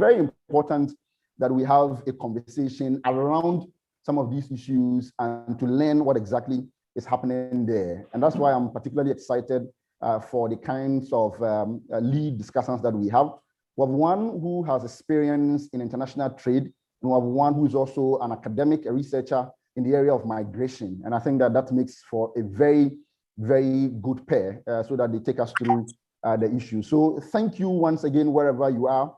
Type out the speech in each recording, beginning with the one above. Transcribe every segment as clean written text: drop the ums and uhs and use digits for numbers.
very important that we have a conversation around some of these issues and to learn what exactly is happening there. And that's why I'm particularly excited for the kinds of lead discussions that we have. We have one who has experience in international trade, and we have one who is also an academic, a researcher in the area of migration. And I think that that makes for a very, very good pair so that they take us through the issue. So thank you once again, wherever you are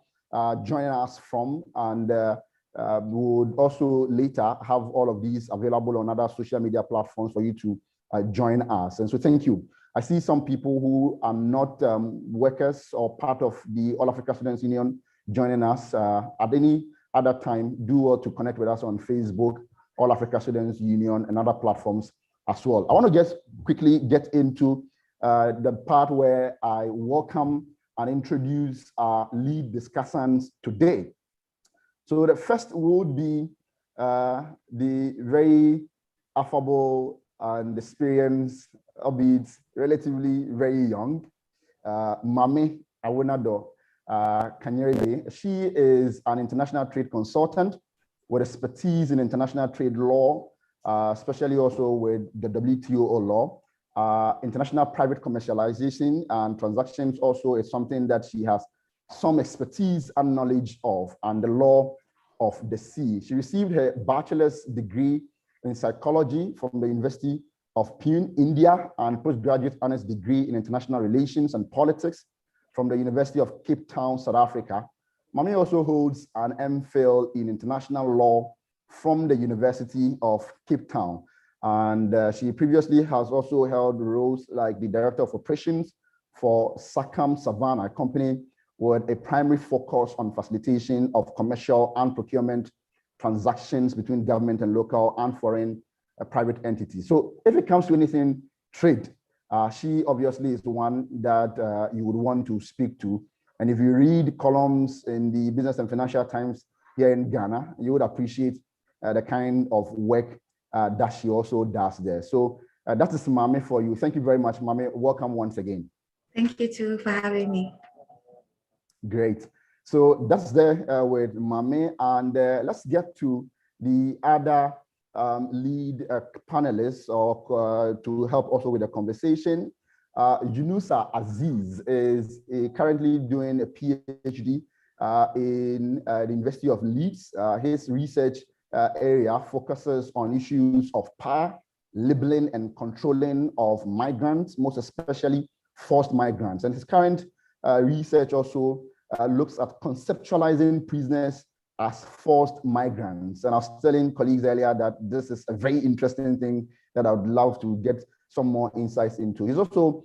joining us from. And we would also later have all of these available on other social media platforms for you to join us. And so thank you. I see some people who are not workers or part of the All Africa Students Union joining us at any other time. Do well to connect with us on Facebook, All Africa Students Union, and other platforms as well. I want to just quickly get into the part where I welcome and introduce our lead discussants today. So the first would be the very affable and experienced, albeit relatively very young, Mame Awonado Kanyerebe. She is an international trade consultant with expertise in international trade law, especially also with the WTO law. International private commercialization and transactions also is something that she has some expertise and knowledge of, and the law of the sea. She received her bachelor's degree in psychology from the University of Pune, India, and postgraduate honors degree in international relations and politics from the University of Cape Town, South Africa. Mame also holds an MPhil in international law from the University of Cape Town. And she previously has also held roles like the Director of Operations for SACAM Savannah, a company with a primary focus on facilitation of commercial and procurement transactions between government and local and foreign private entities. So if it comes to anything trade, she obviously is the one that you would want to speak to. And if you read columns in the Business and Financial Times here in Ghana, you would appreciate the kind of work that she also does there. So that is Mame for you. Thank you very much, Mame. Welcome once again. Thank you too for having me. Great. So that's there with Mame, and let's get to the other lead panelists or to help also with the conversation. Yunusa Aziz is currently doing a PhD in the University of Leeds. His research area focuses on issues of power, labeling and controlling of migrants, most especially forced migrants. And his current research also looks at conceptualizing prisoners as forced migrants. And I was telling colleagues earlier that this is a very interesting thing that I would love to get some more insights into. He's also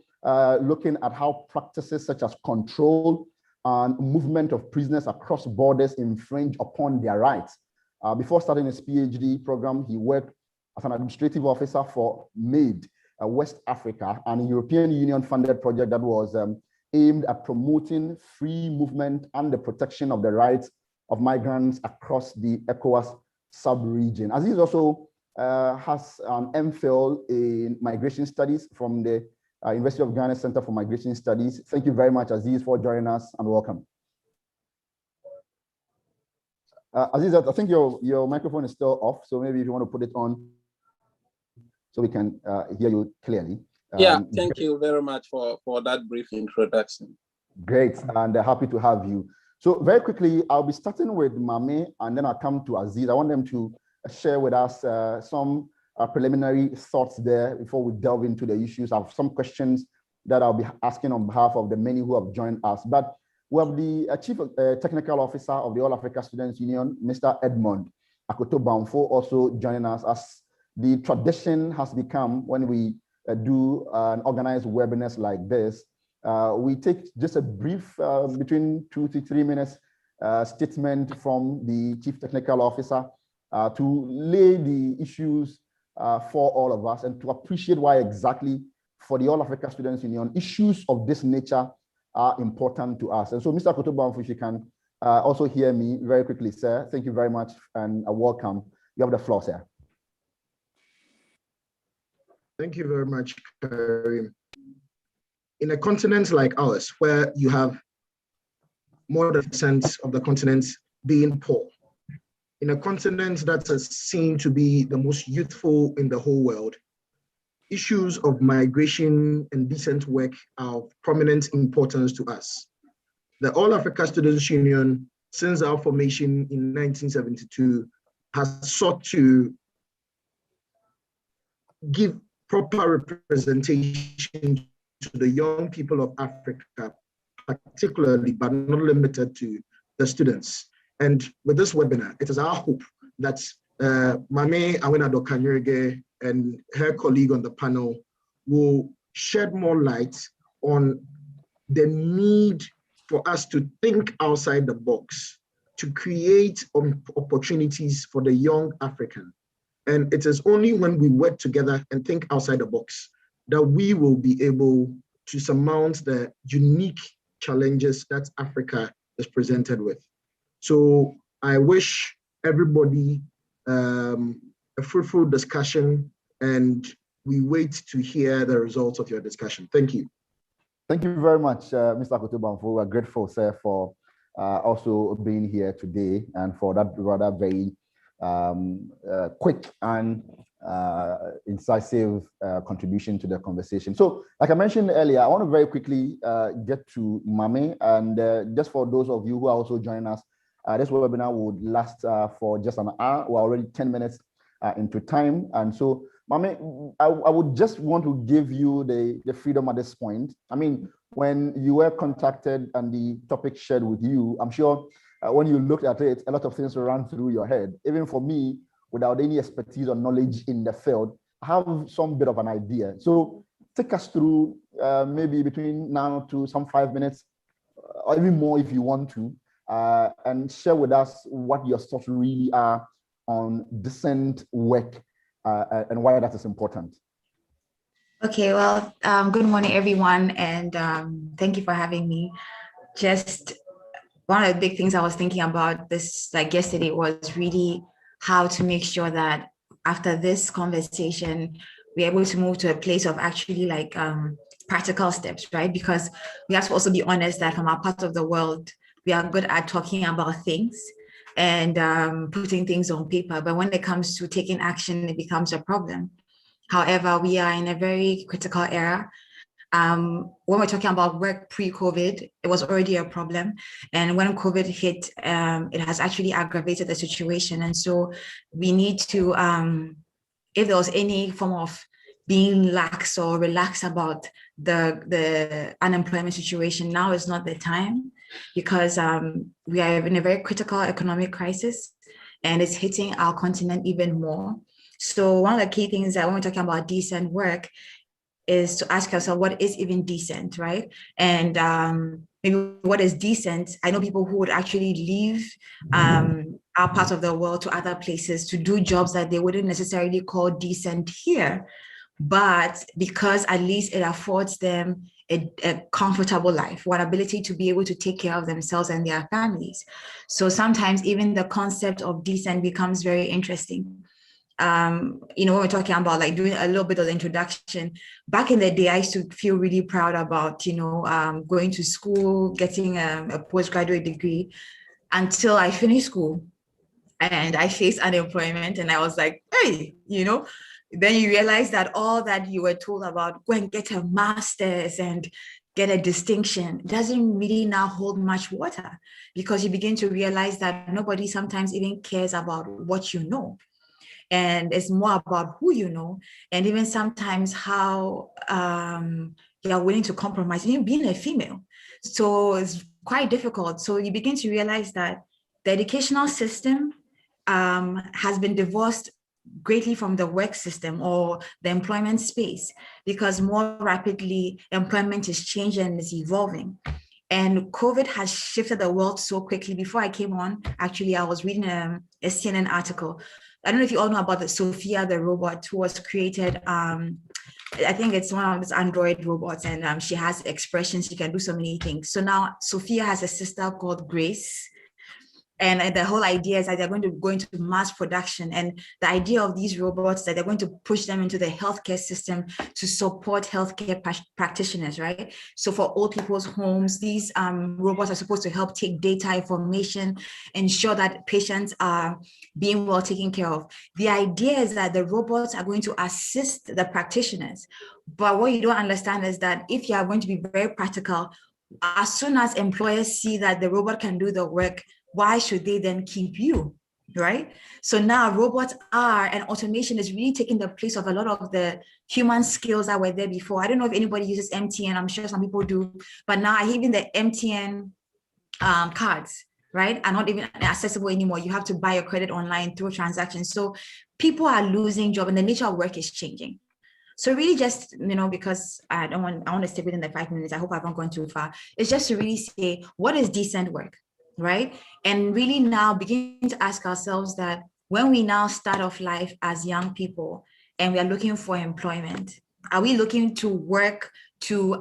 looking at how practices such as control and movement of prisoners across borders infringe upon their rights. Before starting his PhD program, he worked as an administrative officer for MAID, West Africa, an European Union funded project that was aimed at promoting free movement and the protection of the rights of migrants across the ECOWAS sub-region. Aziz also has an MPhil in migration studies from the University of Ghana Center for Migration Studies. Thank you very much, Aziz, for joining us, and welcome. Aziz, I think your microphone is still off, so maybe if you want to put it on so we can hear you clearly. Yeah, thank you very much for that brief introduction. Great, and happy to have you. So very quickly, I'll be starting with Mame, and then I'll come to Aziz. I want them to share with us some preliminary thoughts there before we delve into the issues. I have some questions that I'll be asking on behalf of the many who have joined us. But we have the Chief Technical Officer of the All Africa Students Union, Mr. Edmond Akoto Bamfo, also joining us, as the tradition has become when we do an organized webinars like this. We take just a brief between 2 to 3 minutes statement from the Chief Technical Officer to lay the issues for all of us and to appreciate why exactly for the All Africa Students Union issues of this nature are important to us. And so, Mr. Akoto Bamfo, if you can also hear me very quickly, sir. Thank you very much and welcome. You have the floor, sir. Thank you very much, Karim. In a continent like ours, where you have more than % of the continent being poor. In a continent that is seen to be the most youthful in the whole world, issues of migration and decent work are of prominent importance to us. The All Africa Students Union, since our formation in 1972, has sought to give proper representation to the young people of Africa, particularly, but not limited to, the students. And with this webinar, it is our hope that Mame Awinado Kanyerege and her colleague on the panel will shed more light on the need for us to think outside the box, to create opportunities for the young African. And it is only when we work together and think outside the box that we will be able to surmount the unique challenges that Africa is presented with. So I wish everybody a fruitful discussion, and we wait to hear the results of your discussion. Thank you. Thank you very much, Mr. Akoto-Bamfo. We're grateful, sir, for also being here today and for that rather very quick and incisive contribution to the conversation. So, like I mentioned earlier, I want to very quickly get to Mame, and just for those of you who are also joining us, this webinar would last for just an hour. We're already 10 minutes into time, and so Mame, I would just want to give you the freedom at this point. I mean, when you were contacted and the topic shared with you, I'm sure when you looked at it, a lot of things ran through your head. Even for me, without any expertise or knowledge in the field, I have some bit of an idea. So take us through maybe between now to some 5 minutes, or even more if you want to, and share with us what your thoughts really are on decent work and why that is important. Okay, well, good morning, everyone, and thank you for having me. Just one of the big things I was thinking about this, like yesterday, was really how to make sure that after this conversation, we're able to move to a place of actually like practical steps, right? Because we have to also be honest that from our part of the world, we are good at talking about things and putting things on paper, but when it comes to taking action, it becomes a problem. However, we are in a very critical era. When we're talking about work pre-COVID, it was already a problem. And when COVID hit, it has actually aggravated the situation. And so we need to, if there was any form of being lax or relaxed about the unemployment situation, now is not the time, because we are in a very critical economic crisis and it's hitting our continent even more. So one of the key things that when we're talking about decent work is to ask yourself, what is even decent, right? And maybe what is decent? I know people who would actually leave our part of the world to other places to do jobs that they wouldn't necessarily call decent here, but because at least it affords them a comfortable life, one ability to be able to take care of themselves and their families. So sometimes even the concept of decent becomes very interesting. When we're talking about like doing a little bit of the introduction, back in the day, I used to feel really proud about, going to school, getting a postgraduate degree, until I finished school and I faced unemployment and I was like, hey, then you realize that all that you were told about go and get a master's and get a distinction doesn't really now hold much water, because you begin to realize that nobody sometimes even cares about what you know. And it's more about who you know, and even sometimes how you're willing to compromise, even being a female. So it's quite difficult. So you begin to realize that the educational system has been divorced greatly from the work system or the employment space, because more rapidly employment is changing and is evolving. And COVID has shifted the world so quickly. Before I came on, actually, I was reading a CNN article. I don't know if you all know about the Sophia, the robot who was created. I think it's one of those Android robots, and she has expressions. She can do so many things. So now Sophia has a sister called Grace. And the whole idea is that they're going to go into mass production. And the idea of these robots is that they're going to push them into the healthcare system to support healthcare practitioners, right? So for old people's homes, these robots are supposed to help take data, information, ensure that patients are being well taken care of. The idea is that the robots are going to assist the practitioners. But what you don't understand is that if you are going to be very practical, as soon as employers see that the robot can do the work, why should they then keep you, right? So now robots are, and automation is really taking the place of a lot of the human skills that were there before. I don't know if anybody uses MTN, I'm sure some people do, but now even the MTN cards, right, are not even accessible anymore. You have to buy your credit online through transactions. So people are losing job and the nature of work is changing. So really just, because I want to stay within the 5 minutes. I hope I haven't gone too far. It's just to really say, what is decent work, right? And really now begin to ask ourselves that when we now start off life as young people and we are looking for employment, are we looking to work to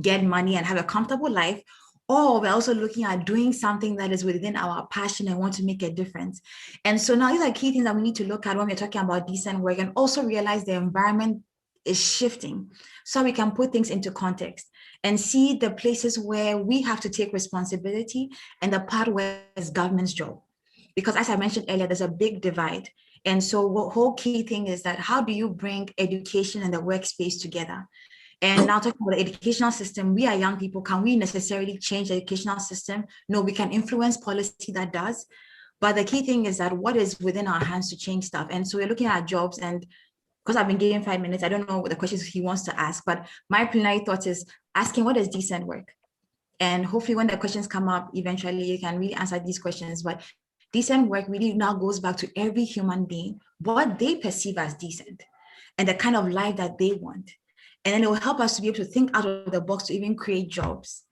get money and have a comfortable life? Or we're also looking at doing something that is within our passion and want to make a difference. And so now these are key things that we need to look at when we're talking about decent work, and also realize the environment is shifting so we can put things into context and see the places where we have to take responsibility and the part where it's government's job. Because as I mentioned earlier, there's a big divide. And so the whole key thing is that how do you bring education and the workspace together? And now talking about the educational system, we are young people. Can we necessarily change the educational system? No, we can influence policy that does. But the key thing is that what is within our hands to change stuff. And so we're looking at jobs, and because I've been given 5 minutes, I don't know what the questions he wants to ask, but my preliminary thought is asking what is decent work? And hopefully when the questions come up, eventually you can really answer these questions. But decent work really now goes back to every human being, what they perceive as decent and the kind of life that they want. And then it will help us to be able to think out of the box to even create jobs.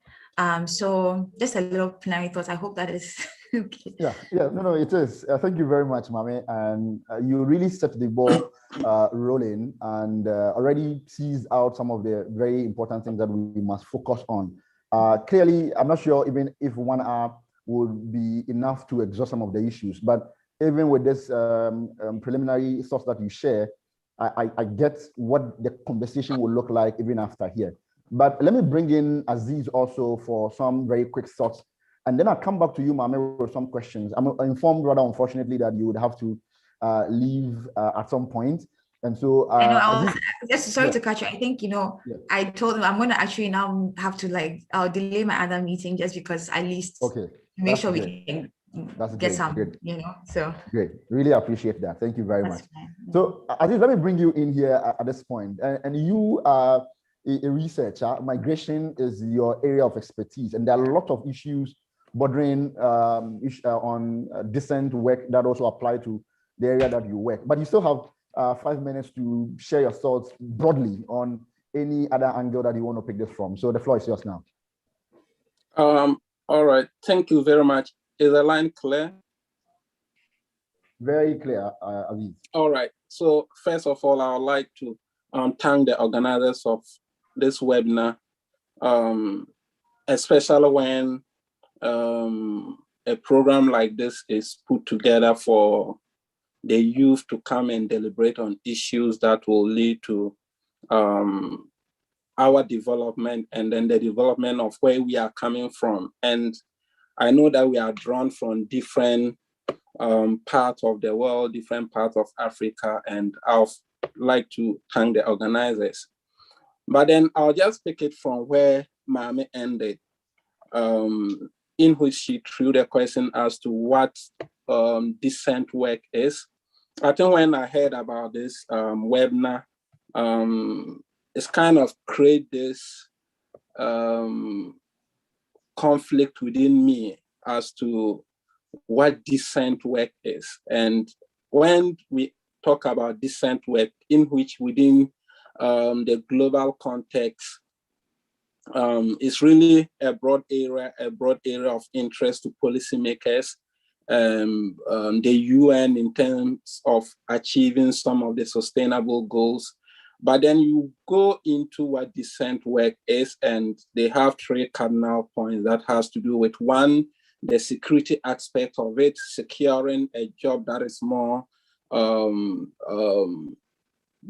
So just a little plenary thoughts. I hope that is okay. No, it is. Thank you very much, Mame. And you really set the ball rolling and already teased out some of the very important things that we must focus on. Clearly, I'm not sure even if 1 hour would be enough to exhaust some of the issues, but even with this preliminary thoughts that you share, I get what the conversation will look like even after here. But let me bring in Aziz also for some very quick thoughts. And then I'll come back to you, Mame, with some questions. I'm informed, rather unfortunately, that you would have to leave at some point. And so I know, just sorry to cut you. I think, I told him I'm going to actually now have to I'll delay my other meeting just because at least make sure we can get some, so. Great, really appreciate that. Thank you very much. Fine. So Aziz, let me bring you in here at this point. And you are a researcher. Migration is your area of expertise, and there are a lot of issues bordering on decent work that also apply to the area that you work. But you still have 5 minutes to share your thoughts broadly on any other angle that you want to pick this from. So the floor is yours now. All right, thank you very much. Is the line clear? Very clear, Aziz. All right. So first of all, I would like to thank the organizers of this webinar, especially when a program like this is put together for the youth to come and deliberate on issues that will lead to our development and then the development of where we are coming from. And I know that we are drawn from different parts of the world, different parts of Africa, and I'd like to thank the organizers. But then I'll just pick it from where Mame ended, in which she threw the question as to what decent work is. I think when I heard about this webinar, it's kind of create this conflict within me as to what decent work is. And when we talk about decent work, in which within the global context, it's really a broad area of interest to policymakers, the UN in terms of achieving some of the sustainable goals. But then you go into what decent work is, and they have 3 cardinal points that has to do with 1, the security aspect of it, securing a job that is more,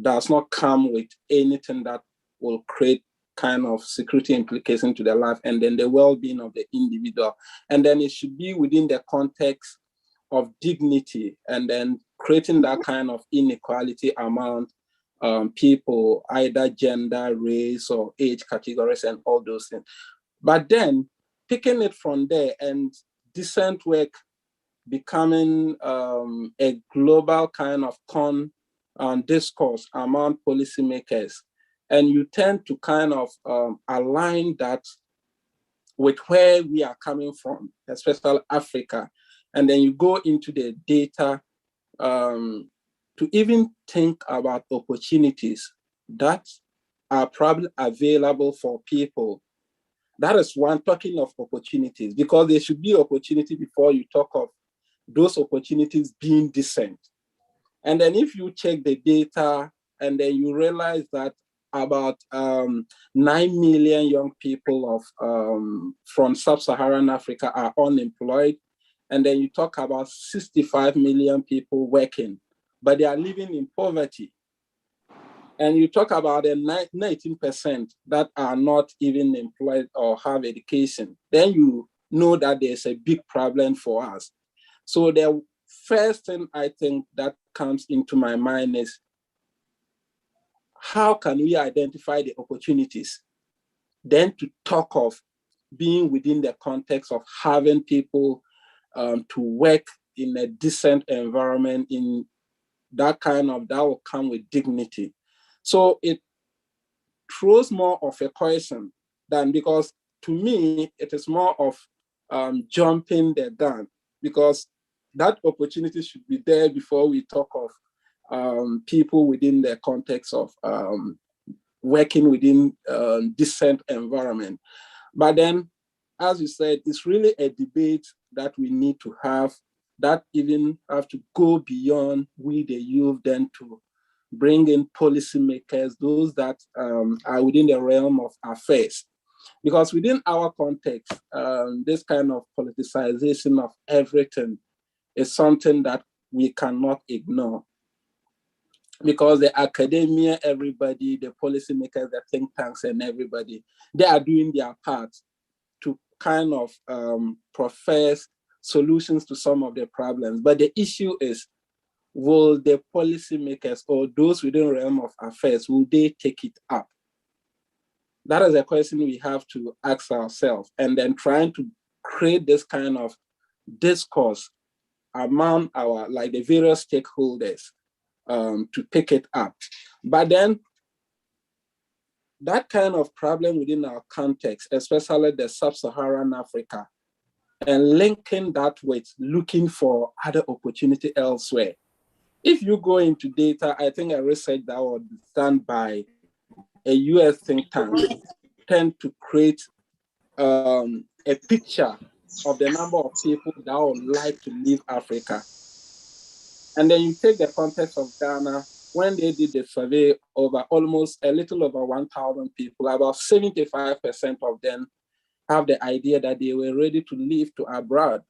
does not come with anything that will create kind of security implication to their life, and then the well-being of the individual. And then it should be within the context of dignity, and then creating that kind of inequality among people, either gender, race, or age categories, and all those things. But then picking it from there and decent work becoming a global kind of discourse among policymakers. And you tend to kind of align that with where we are coming from, especially Africa. And then you go into the data to even think about opportunities that are probably available for people. That is one, talking of opportunities, because there should be opportunity before you talk of those opportunities being decent. And then if you check the data and then you realize that about 9 million young people from sub-Saharan Africa are unemployed, and then you talk about 65 million people working, but they are living in poverty. And you talk about the 19% that are not even employed or have education, then you know that there's a big problem for us. So the first thing I think that comes into my mind is, how can we identify the opportunities? Then to talk of being within the context of having people to work in a decent environment, in that will come with dignity. So it throws more of a question than, because to me, it is more of jumping the gun, because that opportunity should be there before we talk of people within the context of working within decent environment. But then, as you said, it's really a debate that we need to have, that even have to go beyond we the youth, then to bring in policymakers, those that are within the realm of affairs. Because within our context, this kind of politicization of everything is something that we cannot ignore. Because the academia, everybody, the policymakers, the think tanks, and everybody, they are doing their part to kind of profess solutions to some of the problems. But the issue is, will the policymakers or those within the realm of affairs, will they take it up? That is a question we have to ask ourselves, and then trying to create this kind of discourse among the various stakeholders to pick it up. But then that kind of problem within our context, especially the sub-Saharan Africa, and linking that with looking for other opportunity elsewhere. If you go into data, I think a research that was done by a US think tank tend to create a picture of the number of people that would like to leave Africa. And then you take the context of Ghana, when they did the survey over almost a little over 1,000 people, about 75% of them have the idea that they were ready to leave to abroad.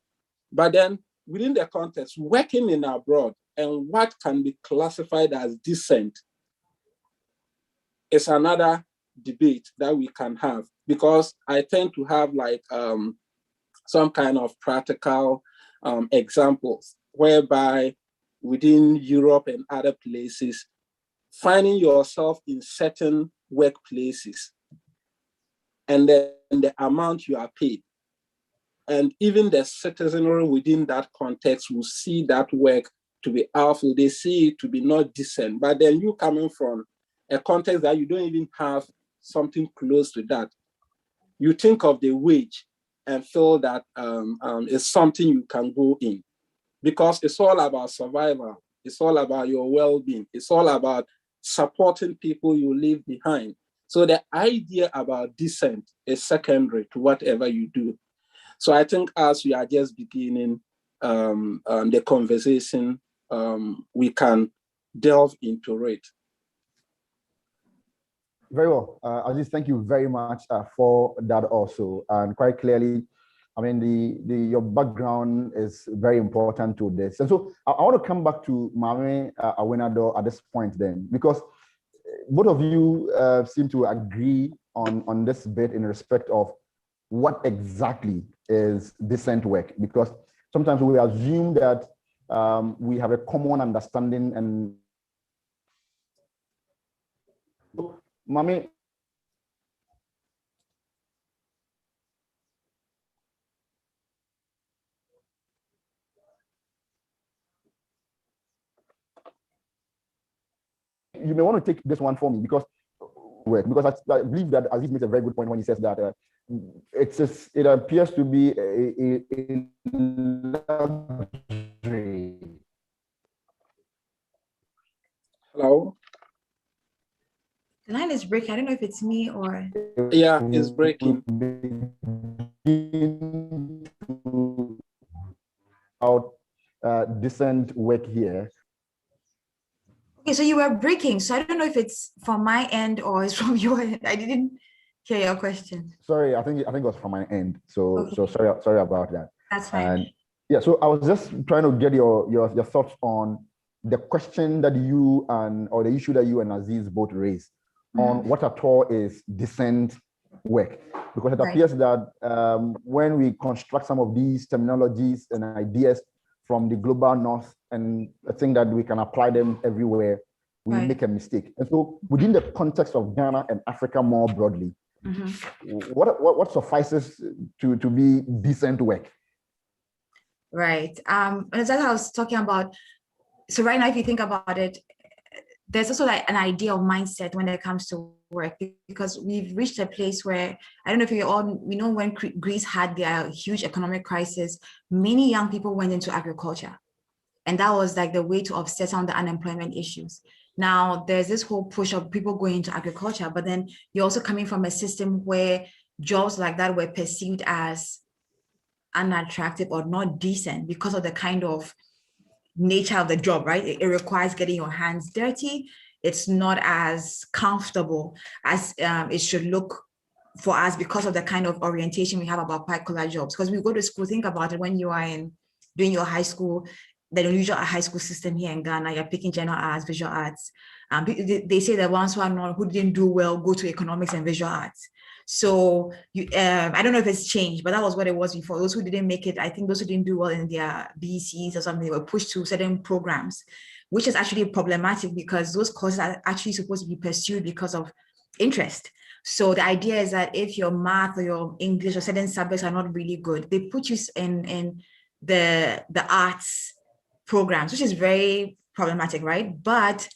But then within the context, working in abroad and what can be classified as decent is another debate that we can have, because I tend to have some kind of practical examples whereby within Europe and other places, finding yourself in certain workplaces and then the amount you are paid, and even the citizenry within that context will see that work to be awful. They see it to be not decent. But then you coming from a context that you don't even have something close to that, you think of the wage and feel that it's something you can go in, because it's all about survival. It's all about your well-being. It's all about supporting people you leave behind. So the idea about decent is secondary to whatever you do. So I think as we are just beginning the conversation, we can delve into it. Very well. Aziz, thank you very much for that also. And quite clearly, I mean, your background is very important to this. And so I want to come back to Mame Awenado at this point then, because both of you seem to agree on this bit in respect of what exactly is decent work, because sometimes we assume that we have a common understanding. And Mame, you may want to take this one for me, because I believe that Aziz makes a very good point when he says that it appears to be a luxury. Hello? The line is breaking. I don't know if it's me or... Yeah, it's breaking. Out decent work here. Okay, so you were breaking. So I don't know if it's from my end or it's from your end. I didn't hear your question. Sorry, I think it was from my end. So Okay. so sorry about that. That's fine. And yeah, so I was just trying to get your thoughts on the question that or the issue that you and Aziz both raised on what at all is decent work, because it appears that when we construct some of these terminologies and ideas from the global north, and I think that we can apply them everywhere, we make a mistake. And so within the context of Ghana and Africa more broadly, what suffices to be decent work? Right. And as I was talking about, so right now, if you think about it, there's also like an idea of mindset when it comes to work, because we've reached a place where, I don't know if we know when Greece had their huge economic crisis, many young people went into agriculture. And that was like the way to offset some of the unemployment issues. Now there's this whole push of people going into agriculture, but then you're also coming from a system where jobs like that were perceived as unattractive or not decent because of the kind of nature of the job, right? It requires getting your hands dirty. It's not as comfortable as it should look for us because of the kind of orientation we have about white-collar jobs. Because we go to school, think about it, when you are doing your high school, the usual high school system here in Ghana, you're picking general arts, visual arts. They say that ones who didn't do well go to economics and visual arts. So I don't know if it's changed, but that was what it was before. Those who didn't make it, I think those who didn't do well in their BCs or something, were pushed to certain programs, which is actually problematic because those courses are actually supposed to be pursued because of interest. So the idea is that if your math or your English or certain subjects are not really good, they put you in the arts programs, which is very problematic, right? But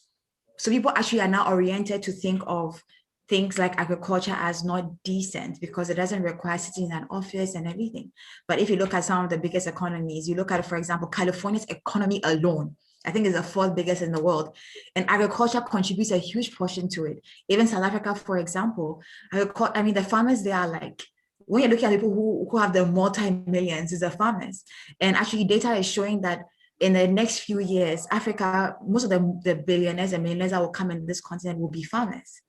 so people actually are now oriented to think of things like agriculture as not decent because it doesn't require sitting in an office and everything. But if you look at some of the biggest economies, you look at, for example, California's economy alone, I think is the fourth biggest in the world. And agriculture contributes a huge portion to it. Even South Africa, for example, I mean, the farmers, they are like, when you're looking at people who have the multi-millions, is the farmers. And actually data is showing that in the next few years, Africa, most of the billionaires and millionaires that will come in this continent will be farmers.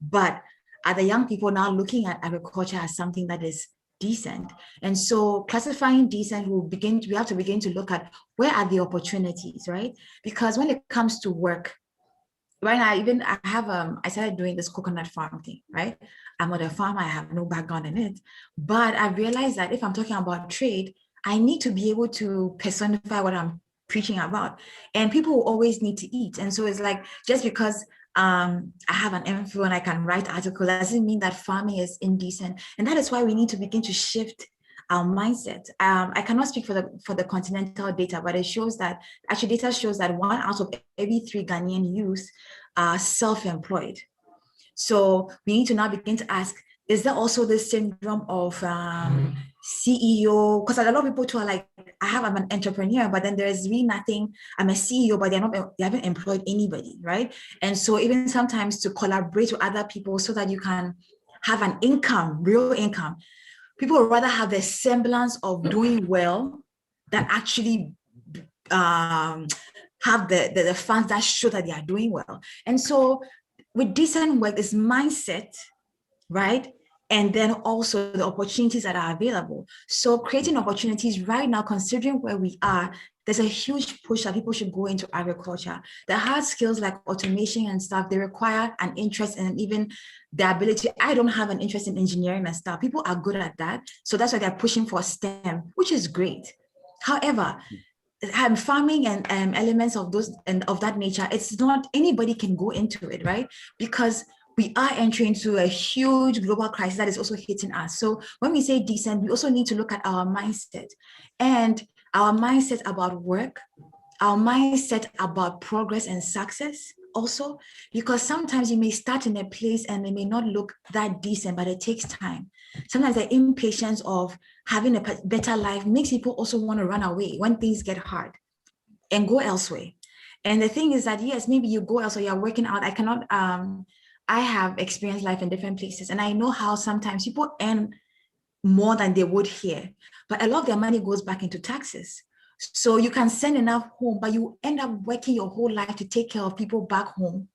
But are the young people now looking at agriculture as something that is decent? And so classifying decent, we have to begin to look at where are the opportunities, right? Because when it comes to work, right now, I started doing this coconut farm thing, right? I'm not a farmer, I have no background in it, but I realized that if I'm talking about trade, I need to be able to personify what I'm preaching about. And people will always need to eat. And so it's like, just because I have an MPhil and I can write articles, doesn't mean that farming is indecent. And that is why we need to begin to shift our mindset. I cannot speak for the continental data, but it shows that, actually data shows that 1 out of every 3 Ghanaian youth are self-employed. So we need to now begin to ask, is there also this syndrome of CEO? Because a lot of people too are like, I'm an entrepreneur, but then there's really nothing. I'm a CEO, but they haven't employed anybody, right? And so even sometimes to collaborate with other people so that you can have an income, real income, people would rather have the semblance of doing well than actually have the funds that show that they are doing well. And so with decent work, this mindset, right? and then also the opportunities that are available. So creating opportunities right now, considering where we are, there's a huge push that people should go into agriculture. The hard skills like automation and stuff, they require an interest and even the ability. I don't have an interest in engineering and stuff. People are good at that. So that's why they're pushing for STEM, which is great. However, farming and elements of those and of that nature, it's not anybody can go into it, right? Because we are entering into a huge global crisis that is also hitting us. So when we say decent, we also need to look at our mindset and our mindset about work, our mindset about progress and success also, because sometimes you may start in a place and it may not look that decent, but it takes time. Sometimes the impatience of having a better life makes people also want to run away when things get hard and go elsewhere. And the thing is that, yes, maybe you go elsewhere, you're working out. I have experienced life in different places, and I know how sometimes people earn more than they would here, but a lot of their money goes back into taxes. So you can send enough home, but you end up working your whole life to take care of people back home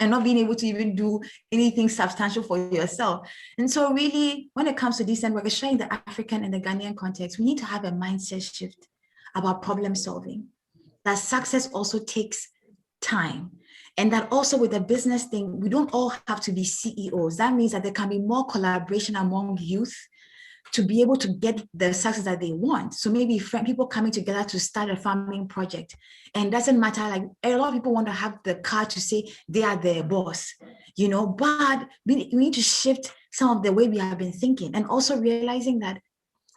and not being able to even do anything substantial for yourself. And so really, when it comes to decent work, especially in the African and the Ghanaian context, we need to have a mindset shift about problem solving, that success also takes time. And that also with the business thing, we don't all have to be CEOs. That means that there can be more collaboration among youth to be able to get the success that they want. So maybe people coming together to start a farming project, and it doesn't matter, like a lot of people want to have the car to say they are the boss, you know, but we need to shift some of the way we have been thinking, and also realizing that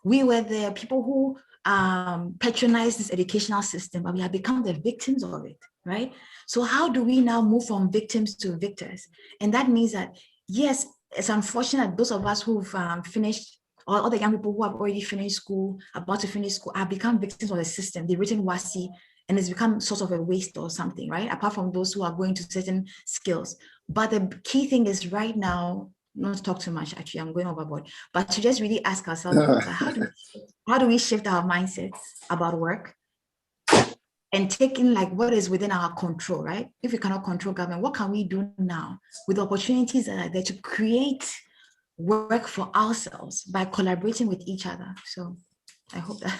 we were the people who patronized this educational system, but we have become the victims of it, right? So how do we now move from victims to victors? And that means that, yes, it's unfortunate those of us who've finished, or other young people who have already finished school, about to finish school, have become victims of the system. They've written WASI, and it's become sort of a waste or something, right? Apart from those who are going to certain skills. But the key thing is right now, not to talk too much, actually, I'm going overboard, but to just really ask ourselves, how do we shift our mindsets about work and taking like what is within our control, right? If we cannot control government, what can we do now with the opportunities that are there to create work for ourselves by collaborating with each other? So I hope that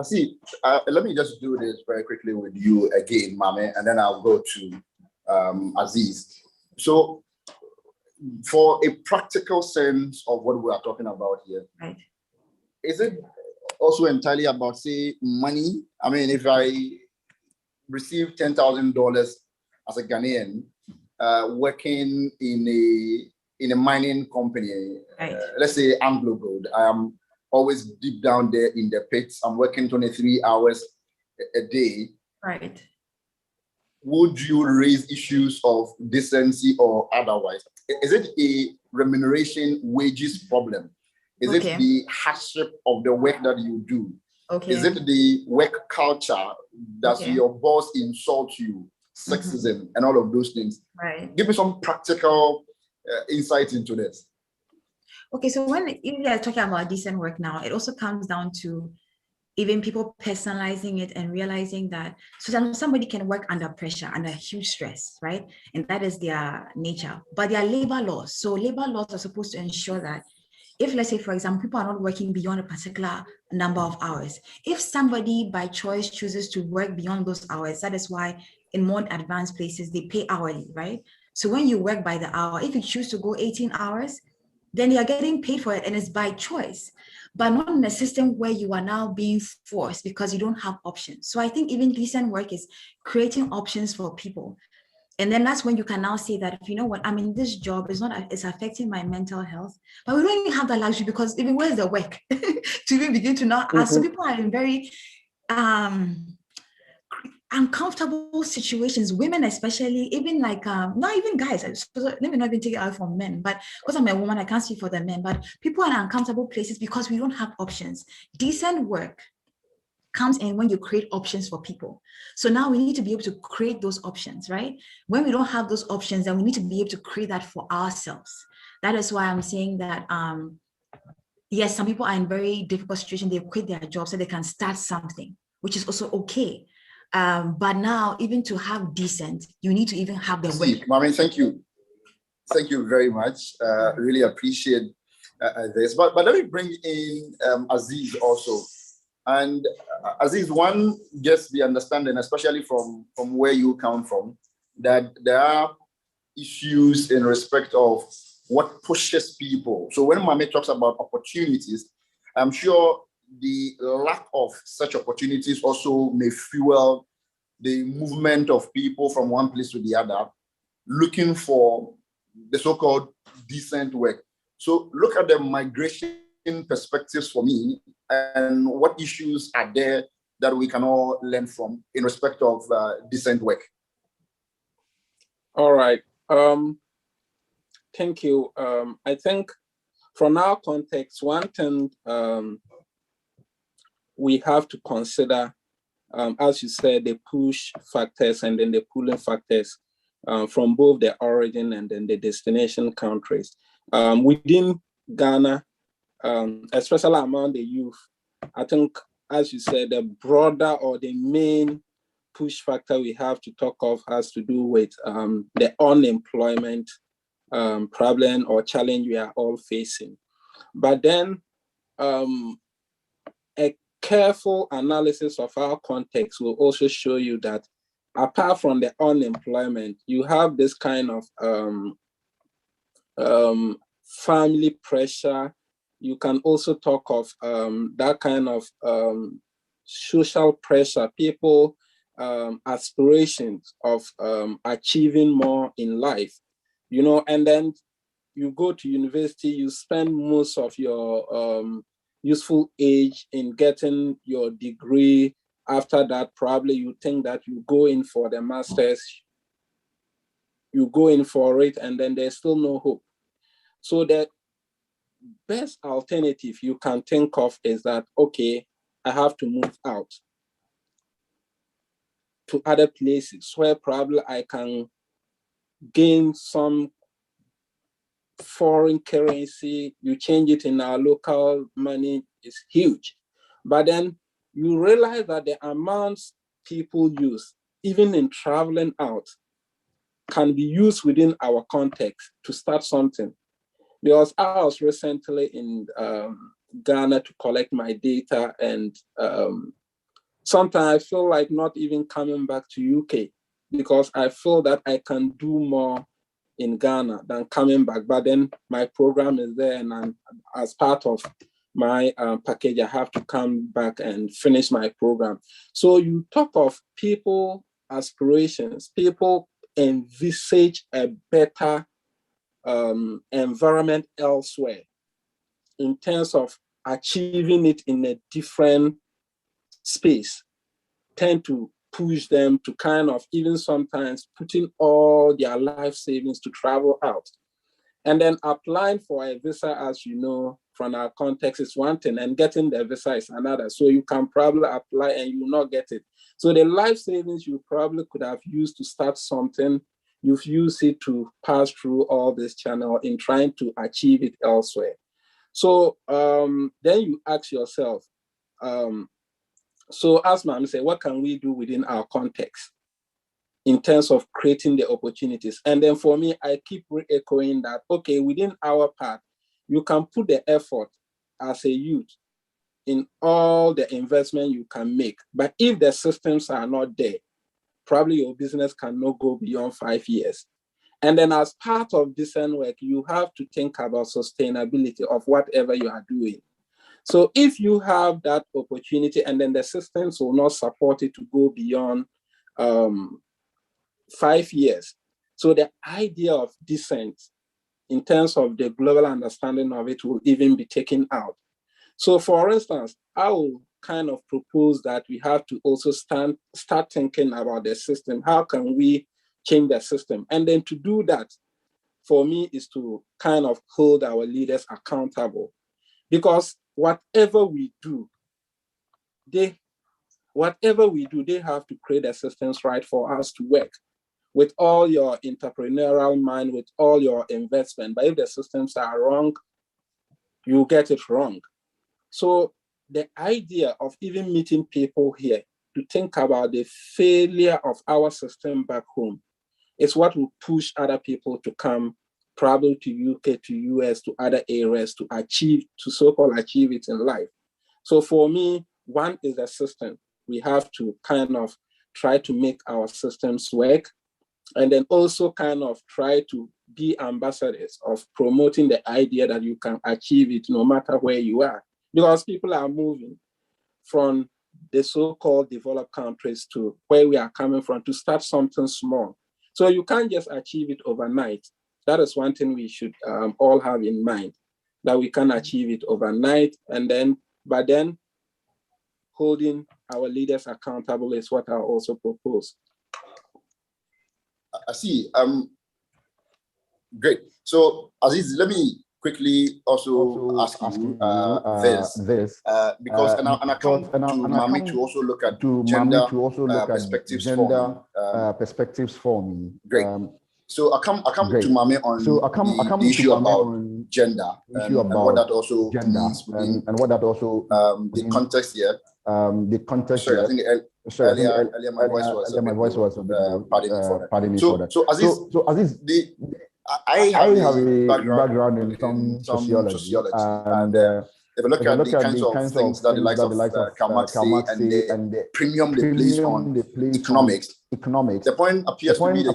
see, let me just do this very quickly with you again, Mame, and then I'll go to Aziz. So for a practical sense of what we are talking about here, right, is it also entirely about, say, money? I mean, if I receive $10,000 as a Ghanaian working in a mining company, right, let's say Anglo Gold, I am always deep down there in the pits. I'm working 23 hours a day. right. Would you raise issues of decency or otherwise? Is it a remuneration wages problem? Is it the hardship of the work that you do? Is it the work culture? Does your boss insult you? Sexism and all of those things? Right. Give me some practical insight into this. Okay, so when you are talking about decent work now, it also comes down to even people personalizing it and realizing that somebody can work under pressure, under huge stress, right? And that is their nature. But there are labor laws. So labor laws are supposed to ensure that if, let's say, for example, people are not working beyond a particular number of hours, if somebody by choice chooses to work beyond those hours, that is why in more advanced places, they pay hourly, right? So when you work by the hour, if you choose to go 18 hours, then you're getting paid for it, and it's by choice, but not in a system where you are now being forced because you don't have options. So I think even decent work is creating options for people. And then that's when you can now say that, you know what, I'm in this job, it's affecting my mental health, but we don't even have that luxury because even where's the work to even begin to now ask. So people are in very uncomfortable situations, women especially, even like not even guys, so let me not even take it out from men, but because I'm a woman, I can't speak for the men, but people are in uncomfortable places because we don't have options. Decent work comes in when you create options for people. So now we need to be able to create those options, right? When we don't have those options, then we need to be able to create that for ourselves. That is why I'm saying that yes, some people are in very difficult situations, they quit their job so they can start something, which is also okay. But now, even to have decent, you need to even have the work. Mami, thank you. Thank you very much. Really appreciate this. But let me bring in Aziz also. And Aziz, one gets the understanding, especially from where you come from, that there are issues in respect of what pushes people. So when Mame talks about opportunities, I'm sure the lack of such opportunities also may fuel the movement of people from one place to the other, looking for the so-called decent work. So look at the migration perspectives for me, and what issues are there that we can all learn from in respect of decent work. All right. Thank you. I think from our context, one thing we have to consider, as you said, the push factors and then the pulling factors from both the origin and then the destination countries. Within Ghana, especially among the youth, I think, as you said, the broader or the main push factor we have to talk of has to do with the unemployment problem or challenge we are all facing. But then a careful analysis of our context will also show you that apart from the unemployment, you have this kind of family pressure. You can also talk of that kind of social pressure, people aspirations of achieving more in life, you know, and then you go to university, you spend most of your useful age in getting your degree. After that, probably you think that you go in for the master's, you go in for it, and then there's still no hope. So the best alternative you can think of is that, okay, I have to move out to other places where probably I can gain some foreign currency. You change it in our local money is huge. But then you realize that the amounts people use, even in traveling out, can be used within our context to start something. Because I was recently in Ghana to collect my data, and sometimes I feel like not even coming back to UK because I feel that I can do more in Ghana than coming back. But then my program is there, and as part of my package, I have to come back and finish my program. So you talk of people aspirations, people envisage a better environment elsewhere in terms of achieving it in a different space, tend to push them to kind of even sometimes putting all their life savings to travel out. And then applying for a visa, as you know, from our context is one thing, and getting the visa is another. So you can probably apply and you will not get it. So the life savings you probably could have used to start something, you've used it to pass through all this channel in trying to achieve it elsewhere. So then you ask yourself, so as Ma'am said, what can we do within our context in terms of creating the opportunities? And then for me, I keep re-echoing that, okay, within our part, you can put the effort as a youth in all the investment you can make. But if the systems are not there, probably your business cannot go beyond 5 years. And then as part of decent work, you have to think about sustainability of whatever you are doing. So if you have that opportunity and then the systems will not support it to go beyond 5 years. So the idea of decent in terms of the global understanding of it will even be taken out. So for instance, I will kind of propose that we have to also start thinking about the system. How can we change the system? And then to do that, for me, is to kind of hold our leaders accountable. Because whatever we do, they have to create the systems right for us to work with all your entrepreneurial mind, with all your investment. But if the systems are wrong, you get it wrong. So the idea of even meeting people here to think about the failure of our system back home is what will push other people to come travel to UK, to US, to other areas to so-called achieve it in life. So for me, one is the system. We have to kind of try to make our systems work, and then also kind of try to be ambassadors of promoting the idea that you can achieve it no matter where you are. Because people are moving from the so-called developed countries to where we are coming from to start something small. So you can't just achieve it overnight. That is one thing we should all have in mind, that we can achieve it overnight, and then, but then holding our leaders accountable is what I also propose. I see. Great. So, Aziz, let me quickly also ask you this, because and I come to Mami to also look at gender perspectives for me. Great. So I come to Mami on the issue about gender and what that also means within the context here. Sorry, I think earlier my voice was a bit pardon me for that. So Aziz, I have a background in some sociology, and if you look at the kinds of things that the likes of Karl Marx and the premium they place on economics, the point appears to be the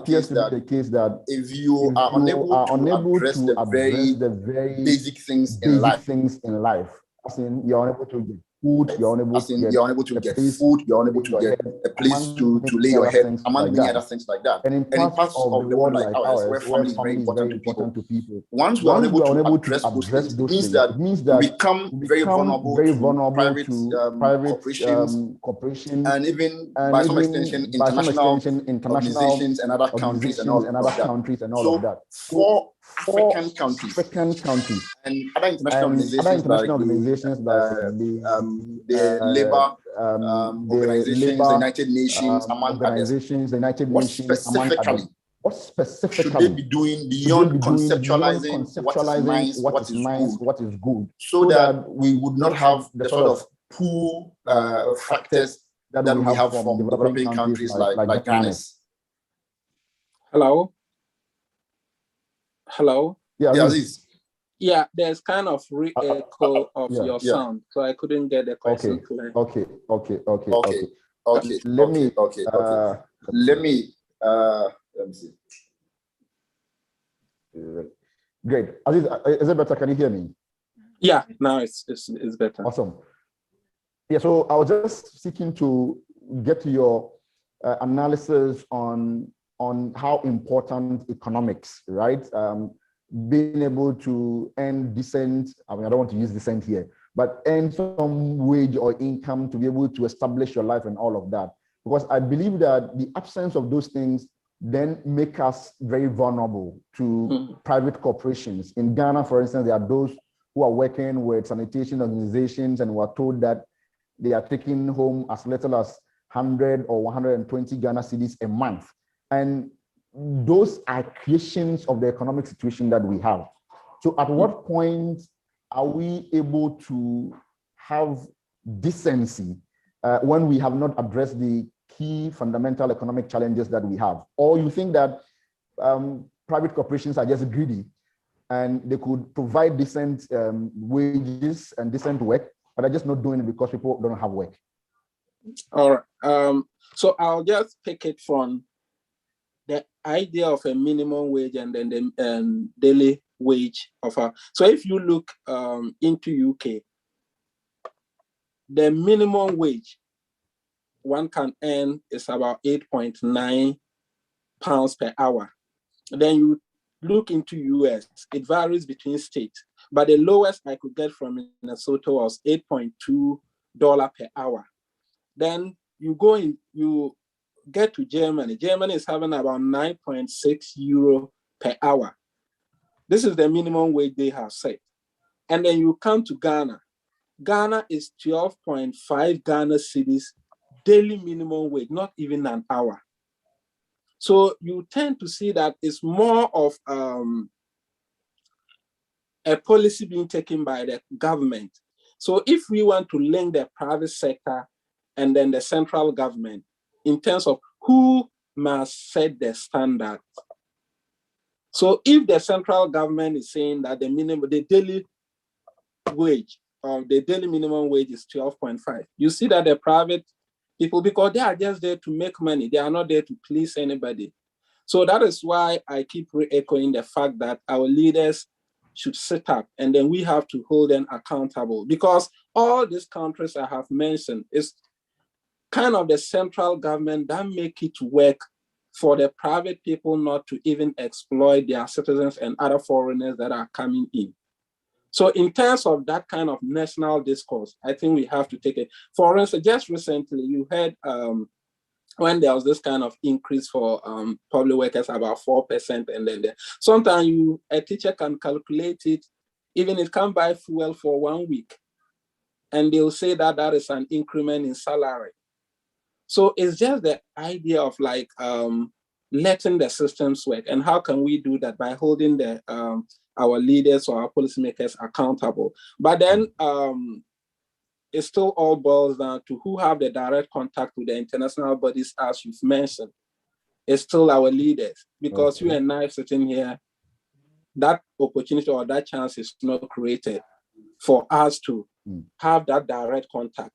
case that if you are unable to address the very basic things in life, as in you're unable to get food, you're unable to get a place to lay your head, among many other things like that. And in parts of the world like ours, where family is very important to people, once we are unable to address those things, it means that we become very vulnerable to private corporations, and even by some extension international organizations and other countries and all of that. So for African countries and other international organizations like the labor organizations, the United Nations, among others. What specifically should they be doing beyond conceptualizing what is nice, what is good, so that we would not have the sort of pull factors that we have from developing countries like Ghana? Hello? Yeah, Aziz. Yeah, there's kind of re-echo of your sound, so I couldn't get the question clear. Okay. Let me see. Great. Aziz, is it better? Can you hear me? Yeah, now it's better. Awesome. Yeah, so I was just seeking to get your analysis on how important economics, right? Being able to earn decent, I don't want to use decent here, but earn some wage or income to be able to establish your life and all of that. Because I believe that the absence of those things then make us very vulnerable to private corporations. In Ghana, for instance, there are those who are working with sanitation organizations and were told that they are taking home as little as 100 or 120 Ghana cedis a month. And those are creations of the economic situation that we have. So at what point are we able to have decency when we have not addressed the key fundamental economic challenges that we have? Or you think that private corporations are just greedy and they could provide decent wages and decent work, but are just not doing it because people don't have work? All right. So I'll just pick it from the idea of a minimum wage and then the daily wage offer. So if you look into UK, the minimum wage one can earn is about £8.9 per hour. Then you look into US, it varies between states, but the lowest I could get from Minnesota was $8.2 per hour. Then you go in, you get to Germany. Germany is having about €9.6 per hour. This is the minimum wage they have set. And then you come to Ghana. Ghana is 12.5 Ghana cedis daily minimum wage, not even an hour. So you tend to see that it's more of a policy being taken by the government. So if we want to link the private sector and then the central government in terms of who must set the standard, So if the central government is saying that the daily wage or the daily minimum wage is 12.5, you see that the private people, because they are just there to make money, they are not there to please anybody. So that is why I keep re-echoing the fact that our leaders should sit up, and then we have to hold them accountable, because all these countries I have mentioned is kind of the central government that make it work for the private people not to even exploit their citizens and other foreigners that are coming in. So in terms of that kind of national discourse, I think we have to take it. For instance, just recently you heard when there was this kind of increase for public workers about 4%, and then sometimes a teacher can calculate it, even it can buy fuel for 1 week, and they'll say that that is an increment in salary. So it's just the idea of like letting the systems work. And how can we do that? By holding our leaders or our policymakers accountable. But then it still all boils down to who have the direct contact with the international bodies, as you've mentioned. It's still our leaders, because you and I sitting here, that opportunity or that chance is not created for us to have that direct contact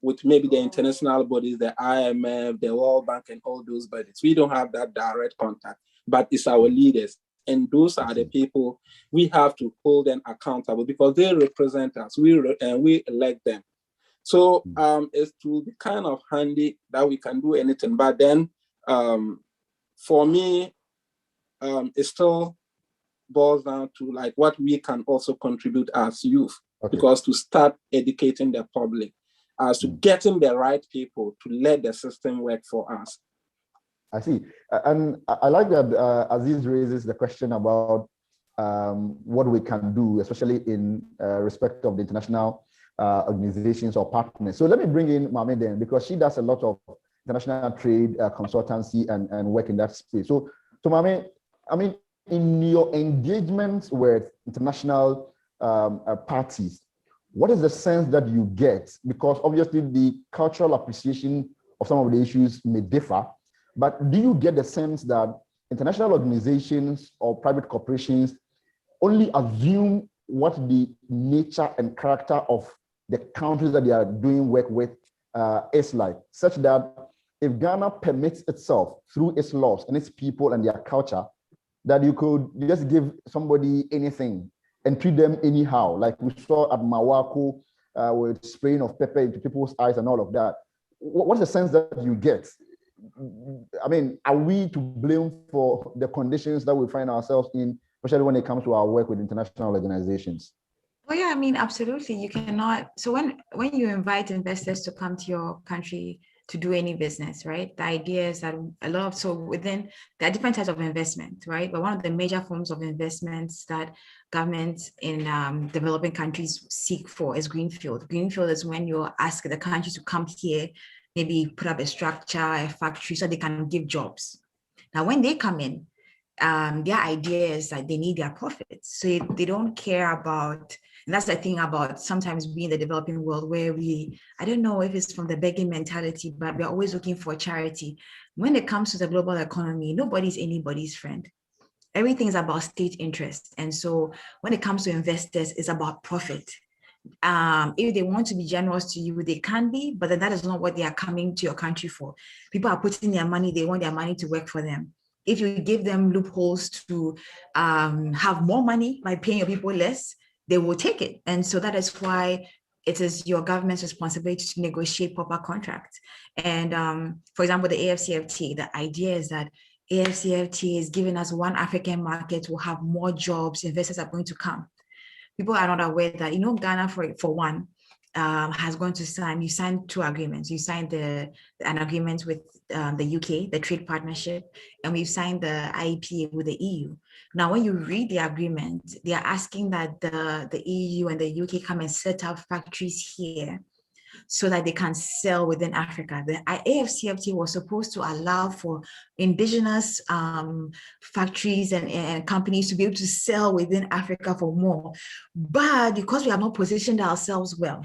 with maybe the international bodies, the IMF, the World Bank, and all those bodies. We don't have that direct contact, but it's our leaders. And those are the people we have to hold them accountable, because they represent us. We elect them. So it will be kind of handy that we can do anything. But then for me, it still boils down to like what we can also contribute as youth, because to start educating the public as to getting the right people to let the system work for us. I see. And I like that Aziz raises the question about what we can do, especially in respect of the international organizations or partners. So let me bring in Mame then, because she does a lot of international trade consultancy and work in that space. So Mame, I mean, in your engagements with international parties, what is the sense that you get? Because obviously the cultural appreciation of some of the issues may differ, but do you get the sense that international organizations or private corporations only assume what the nature and character of the countries that they are doing work with is like, such that if Ghana permits itself through its laws and its people and their culture, that you could just give somebody anything and treat them anyhow, like we saw at Mawako with spraying of pepper into people's eyes and all of that? What's the sense that you get? I mean, are we to blame for the conditions that we find ourselves in, especially when it comes to our work with international organizations? Oh yeah, I mean, absolutely. You cannot. So when you invite investors to come to your country to do any business, right? The idea is that there are different types of investment, right? But one of the major forms of investments that governments in developing countries seek for is greenfield. Greenfield is when you ask the country to come here, maybe put up a structure, a factory, so they can give jobs. Now, when they come in, their idea is that they need their profits. So they don't care about, and that's the thing about sometimes being in the developing world, where I don't know if it's from the begging mentality, but we're always looking for charity. When it comes to the global economy, nobody's anybody's friend. Everything is about state interest. And so when it comes to investors, it's about profit. If they want to be generous to you, they can be, but then that is not what they are coming to your country for. People are putting their money, they want their money to work for them. If you give them loopholes to have more money by paying your people less, they will take it. And so that is why it is your government's responsibility to negotiate proper contracts. And for example, the AFCFTA, the idea is that AFCFTA is giving us one African market, will have more jobs, investors are going to come. People are not aware that, Ghana, for one, has gone to sign, you signed 2 agreements. You signed an agreement with the UK, the trade partnership, and we've signed the IEPA with the EU. Now, when you read the agreement, they are asking that the EU and the UK come and set up factories here so that they can sell within Africa. The AFCFTA was supposed to allow for indigenous factories and companies to be able to sell within Africa for more. But because we have not positioned ourselves well,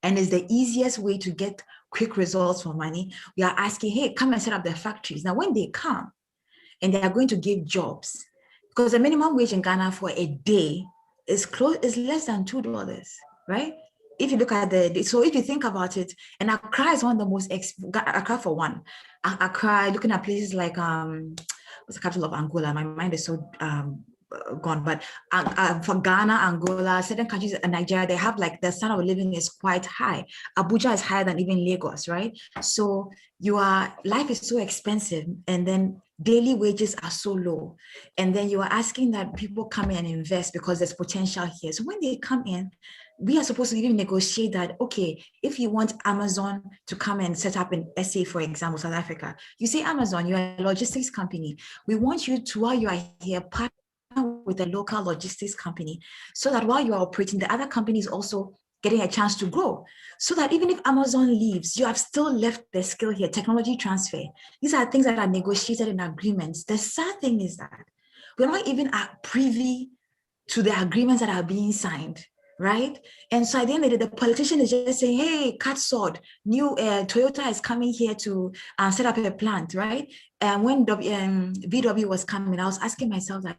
and it's the easiest way to get quick results for money, we are asking, hey, come and set up the factories. Now, when they come and they are going to give jobs, because the minimum wage in Ghana for a day is less than $2, right? If you look at so if you think about it, and Accra is one of the most, Accra for one, Accra, looking at places like, what's the capital of Angola? My mind is so gone, but for Ghana, Angola, certain countries, Nigeria, they have like the standard of living is quite high. Abuja is higher than even Lagos, right? So life is so expensive, and then daily wages are so low. And then you are asking that people come in and invest because there's potential here. So when they come in, we are supposed to even negotiate that, okay, if you want Amazon to come and set up in SA, for example, South Africa, you say, Amazon, you're a logistics company. We want you to, while you are here, partner with a local logistics company, so that while you are operating, the other company is also getting a chance to grow. So that even if Amazon leaves, you have still left the skill here, technology transfer. These are things that are negotiated in agreements. The sad thing is that we're not even privy to the agreements that are being signed, right? And so at the end of the day, the politician is just saying, hey, cut sword, new Toyota is coming here to set up a plant, right? And when VW was coming, I was asking myself, like,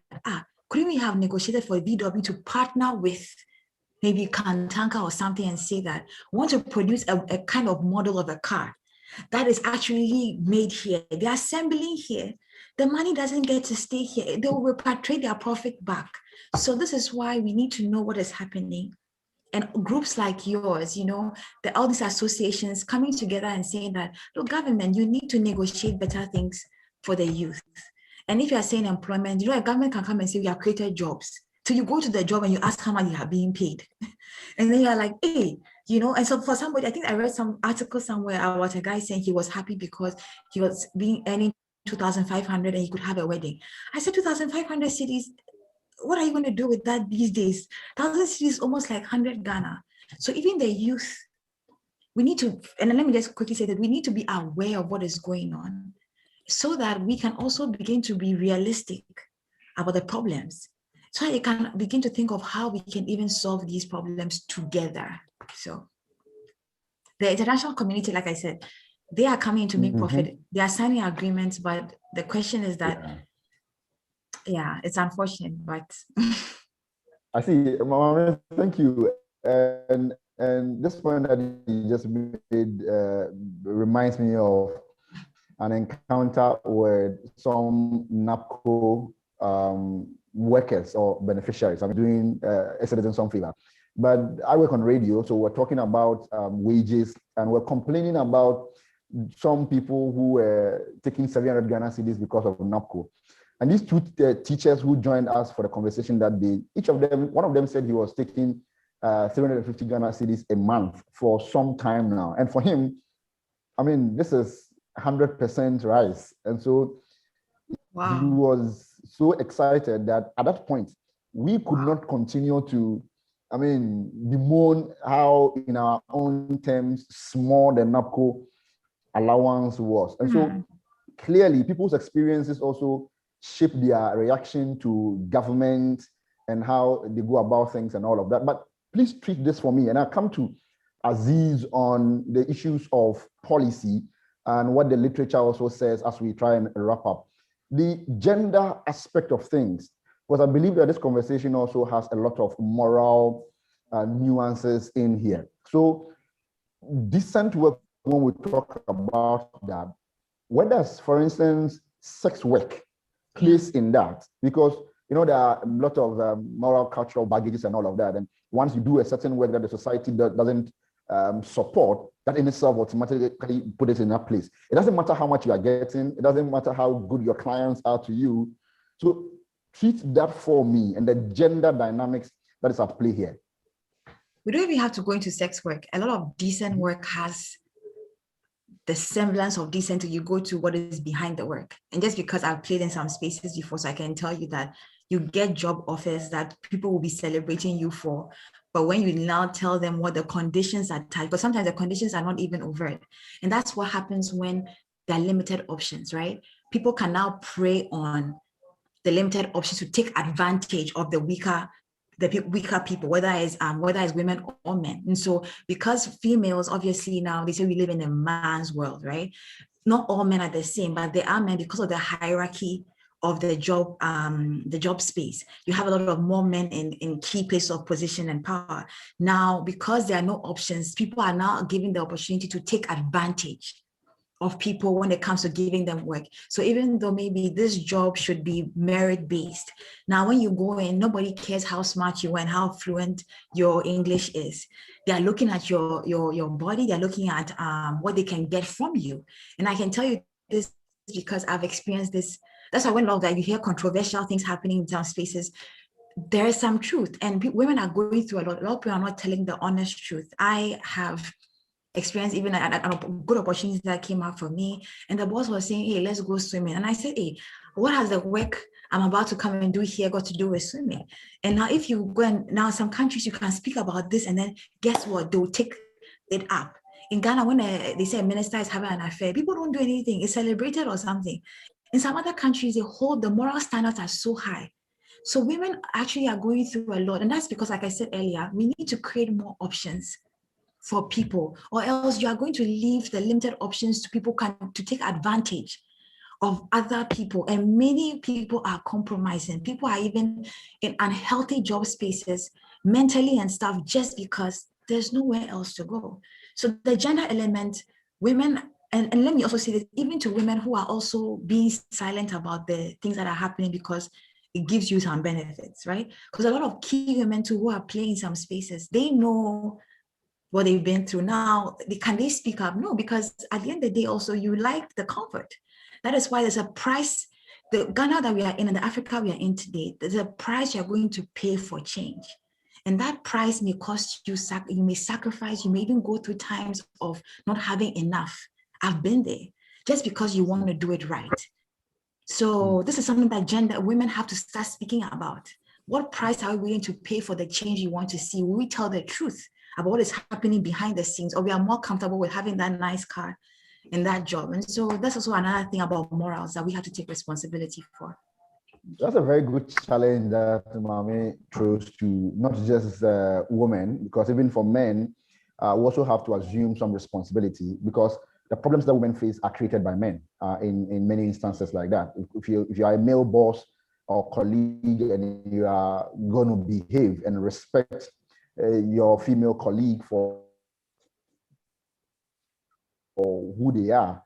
couldn't we have negotiated for VW to partner with maybe Kantanka or something and say that we want to produce a kind of model of a car that is actually made here. They're assembling here. The money doesn't get to stay here. They will repatriate their profit back. So this is why we need to know what is happening. And groups like yours, all these associations coming together and saying that, look, government, you need to negotiate better things for the youth. And if you are saying employment, a government can come and say, we have created jobs. So you go to the job and you ask how much you are being paid. And then you're like, hey, and so for somebody, I think I read some article somewhere about a guy saying he was happy because he was earning 2,500 and he could have a wedding. I said, 2,500 cedis, what are you going to do with that these days? 1,000 cedis is almost like 100 Ghana. So even the youth, we need to, and let me just quickly say that we need to be aware of what is going on so that we can also begin to be realistic about the problems. So you can begin to think of how we can even solve these problems together. So the international community, like I said, they are coming to make profit. They are signing agreements, but the question is that, yeah, it's unfortunate, but. I see, Mama, thank you. And this point that you just made reminds me of an encounter with some NAPCO workers or beneficiaries. I'm doing a citizen some favor, but I work on radio, so we're talking about wages, and we're complaining about some people who were taking 700 Ghana cedis because of NAPCO. And these two teachers who joined us for the conversation that day, one of them said he was taking 350 Ghana cedis a month for some time now. And for him, I mean, this is 100% rise. And so wow. He was so excited that at that point, we could not continue to, bemoan how in our own terms, small the NAPCO allowance was. And so clearly people's experiences also shape their reaction to government and how they go about things and all of that. But please treat this for me. And I'll come to Aziz on the issues of policy and what the literature also says as we try and wrap up. The gender aspect of things, because I believe that this conversation also has a lot of moral nuances in here. So decent work, when we talk about that, where does, for instance, sex work place in that? Because there are a lot of moral, cultural baggages and all of that. And once you do a certain work that the society doesn't support, that in itself automatically put it in that place. It doesn't matter how much you are getting. It doesn't matter how good your clients are to you. So treat that for me and the gender dynamics that is at play here. We don't even have to go into sex work. A lot of decent work has the semblance of decency. You go to what is behind the work. And just because I've played in some spaces before, so I can tell you that you get job offers that people will be celebrating you for. But when you now tell them what the conditions are tight, because sometimes the conditions are not even overt. And that's what happens when there are limited options, right? People can now prey on the limited options to take advantage of the weaker people, whether it's women or men. And so because females, obviously now they say we live in a man's world, right? Not all men are the same, but there are men, because of the hierarchy of the job space. You have a lot of more men in key places of position and power. Now, because there are no options, people are now given the opportunity to take advantage of people when it comes to giving them work. So even though maybe this job should be merit-based, now when you go in, nobody cares how smart you are and how fluent your English is. They are looking at your body, they're looking at what they can get from you. And I can tell you this because I've experienced this. That's why when you hear controversial things happening in some spaces, there is some truth. And women are going through a lot of people are not telling the honest truth. I have experienced even a good opportunity that came out for me, and the boss was saying, hey, let's go swimming. And I said, hey, what has the work I'm about to come and do here got to do with swimming? And now if you go, and now some countries you can speak about this, and then guess what, they'll take it up. In Ghana, when they say a minister is having an affair, people don't do anything, it's celebrated or something. In some other countries, they hold the moral standards are so high. So women actually are going through a lot, and that's because, like I said earlier, we need to create more options for people, or else you are going to leave the limited options to people to take advantage of other people. And many people are compromising. People are even in unhealthy job spaces, mentally and stuff, just because there's nowhere else to go. So the gender element, women, and let me also say that even to women who are also being silent about the things that are happening because it gives you some benefits, right? Because a lot of key women too who are playing in some spaces, they know what they've been through. Now, can they speak up? No, because at the end of the day, also, you like the comfort. That is why there's a price. The Ghana that we are in and the Africa we are in today, there's a price you're going to pay for change. And that price may cost you, you may sacrifice, you may even go through times of not having enough. I've been there, just because you want to do it right. So this is something that women have to start speaking about. What price are we willing to pay for the change you want to see? Will we tell the truth about what is happening behind the scenes, or we are more comfortable with having that nice car and that job? And so that's also another thing about morals that we have to take responsibility for. That's a very good challenge that Mami throws to not just women, because even for men, we also have to assume some responsibility, because the problems that women face are created by men in many instances like that. If you are a male boss or colleague and you are going to behave and respect your female colleague for who they are,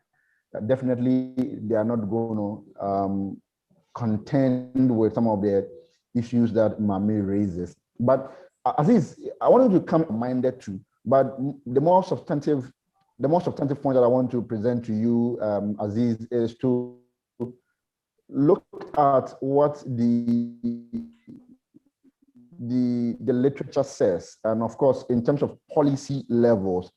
definitely they are not going to contend with some of the issues that Mami raises. But Aziz, I wanted to come minded too, but the more substantive point that I want to present to you, Aziz, is to look at what the literature says. And of course, in terms of policy levels,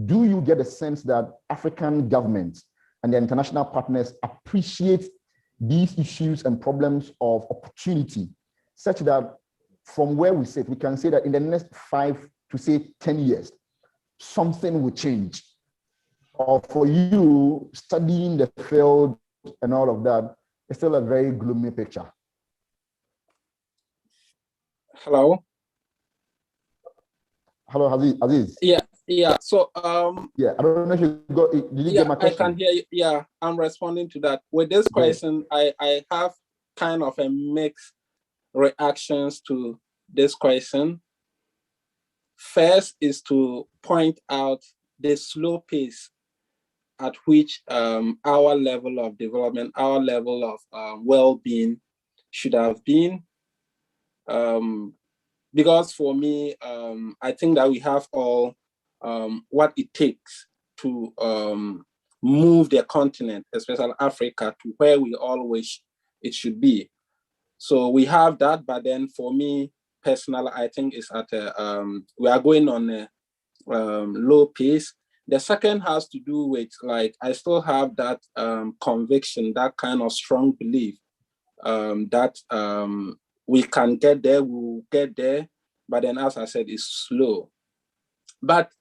do you get a sense that African governments and their international partners appreciate these issues and problems of opportunity, such that from where we sit, we can say that in the next 5 to say 10 years, something will change? Or for you, studying the field and all of that, it's still a very gloomy picture? Hello? Hello, Aziz. Yeah. So yeah, I don't know if you got. Did you get my question? I can hear you. Yeah, I'm responding to that. With this question, I have kind of a mixed reactions to this question. First is to point out the slow pace at which our level of development, our level of well-being should have been. Because for me, I think that we have all what it takes to move the continent, especially Africa, to where we all wish it should be. So we have that, but then for me personally, I think it's at we are going on a low pace. The second has to do with, like, I still have that conviction, that kind of strong belief that we can get there, we'll get there, but then, as I said, it's slow. But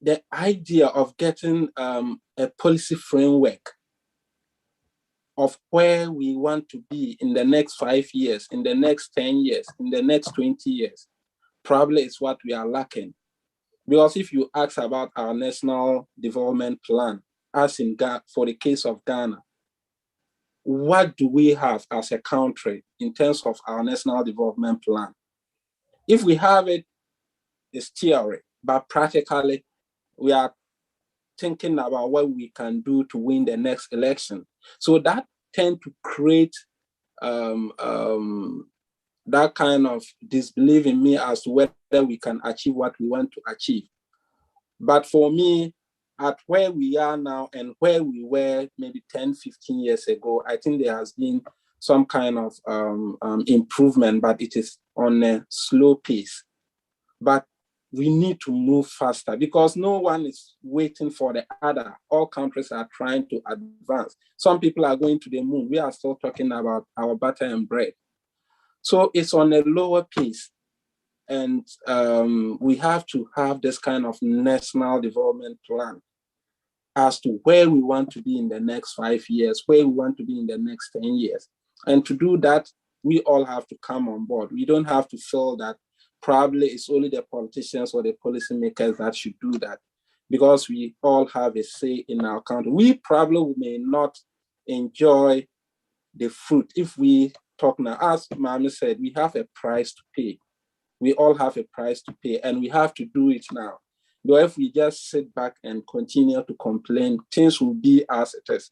the idea of getting a policy framework of where we want to be in the next 5 years, in the next 10 years, in the next 20 years, probably is what we are lacking. Because if you ask about our national development plan, as in for the case of Ghana, what do we have as a country in terms of our national development plan? If we have it, it's theory, but practically, we are thinking about what we can do to win the next election. So that tend to create that kind of disbelief in me as to whether we can achieve what we want to achieve. But for me, at where we are now and where we were maybe 10, 15 years ago, I think there has been some kind of improvement, but it is on a slow pace. But we need to move faster because no one is waiting for the other. All countries are trying to advance. Some people are going to the moon. We are still talking about our butter and bread. So it's on a lower pace. And we have to have this kind of national development plan as to where we want to be in the next 5 years, where we want to be in the next 10 years. And to do that, we all have to come on board. We don't have to feel that probably it's only the politicians or the policymakers that should do that, because we all have a say in our country. We probably may not enjoy the fruit if we talk now. As Mami said, we have a price to pay. We all have a price to pay, and we have to do it now. But if we just sit back and continue to complain, things will be as it is.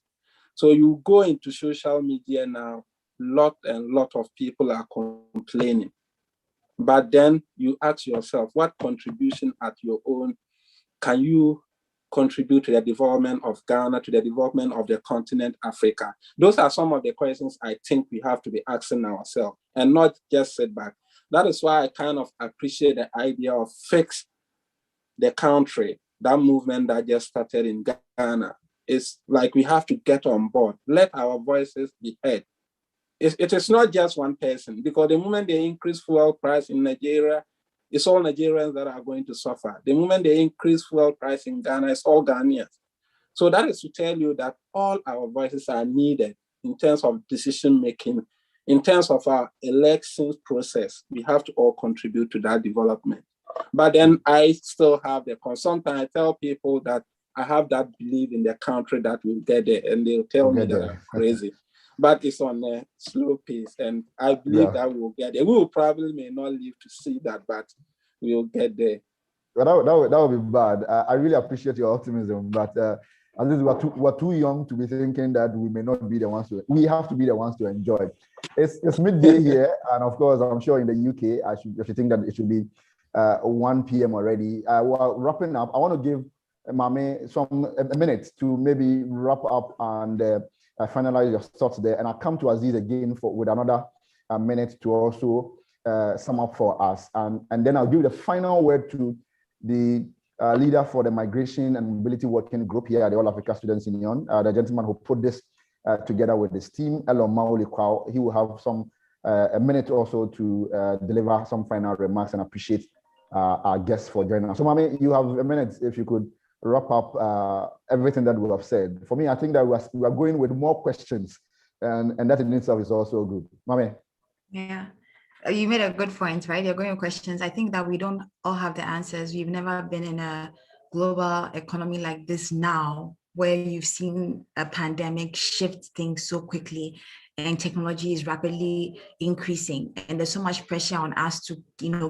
So you go into social media now, lot of people are complaining. But then you ask yourself, what contribution at your own can you contribute to the development of Ghana, to the development of the continent Africa? Those are some of the questions I think we have to be asking ourselves and not just sit back. That is why I kind of appreciate the idea of fix the country, that movement that just started in Ghana. It's like we have to get on board, let our voices be heard. It is not just one person, because the moment they increase fuel price in Nigeria, it's all Nigerians that are going to suffer. The moment they increase fuel price in Ghana, it's all Ghanaians. So that is to tell you that all our voices are needed in terms of decision making, in terms of our elections process. We have to all contribute to that development. But then I still have the concern. Sometimes I tell people that I have that belief in the country that we'll get there, and they'll tell me that I'm crazy. But it's on a slow pace, and I believe that we'll get there. We will probably may not live to see that, but we'll get there. Well, that would be bad. I really appreciate your optimism, but at least we're too young to be thinking that we may not be the ones to. We have to be the ones to enjoy it. It's midday here, and of course, I'm sure in the UK, I should think that it should be 1 p.m. already. While wrapping up, I want to give Mame a minute to maybe wrap up and finalize your thoughts there, and I'll come to Aziz again with another minute to also sum up for us, and then I'll give the final word to the leader for the Migration and Mobility Working Group here at the All Africa Students Union, the gentleman who put this together with his team, Elon Mauli. He will have a minute or so to deliver some final remarks and appreciate our guests for joining us. So, Mame, you have a minute if you could wrap up everything that we have said. For me, I think that we are going with more questions, and that in itself is also good. Mame. Yeah, you made a good point, right? You're going with questions. I think that we don't all have the answers. We've never been in a global economy like this now, where you've seen a pandemic shift things so quickly, and technology is rapidly increasing, and there's so much pressure on us to